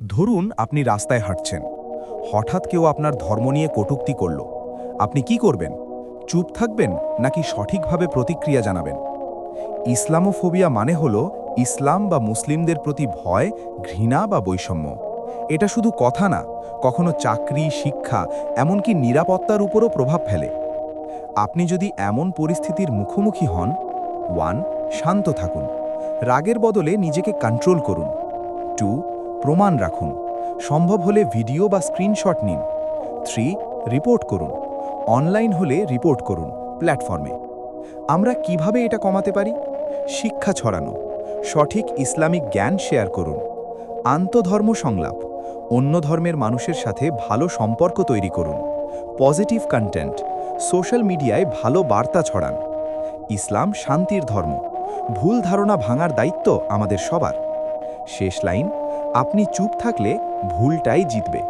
ধরুন আপনি রাস্তায় হাঁটছেন, হঠাৎ কেউ আপনার ধর্ম নিয়ে কটূক্তি করল। আপনি কি করবেন? চুপ থাকবেন নাকি সঠিকভাবে প্রতিক্রিয়া জানাবেন? ইসলামোফোবিয়া মানে হলো ইসলাম বা মুসলিমদের প্রতি ভয়, ঘৃণা বা বৈষম্য। এটা শুধু কথা না, কখনো চাকরি, শিক্ষা, এমনকি নিরাপত্তার উপরও প্রভাব ফেলে। আপনি যদি এমন পরিস্থিতির মুখোমুখি হন, 1. শান্ত থাকুন, রাগের বদলে নিজেকে কন্ট্রোল করুন। 2. প্রমাণ রাখুন, সম্ভব হলে ভিডিও বা স্ক্রিনশট নিন। 3. রিপোর্ট করুন, অনলাইন হলে রিপোর্ট করুন প্ল্যাটফর্মে। আমরা কিভাবে এটা কমাতে পারি? শিক্ষা ছড়ানো, সঠিক ইসলামিক জ্ঞান শেয়ার করুন, আন্তধর্ম সংলাপ, অন্য ধর্মের মানুষের সাথে ভালো সম্পর্ক তৈরি করুন, পজিটিভ কন্টেন্ট, সোশ্যাল মিডিয়ায় ভালো বার্তা ছড়ান। ইসলাম শান্তির ধর্ম, ভুল ধারণা ভাঙার দায়িত্ব আমাদের সবার। শেষ লাইন, আপনি চুপ থাকলে ভুলটাই জিতবে।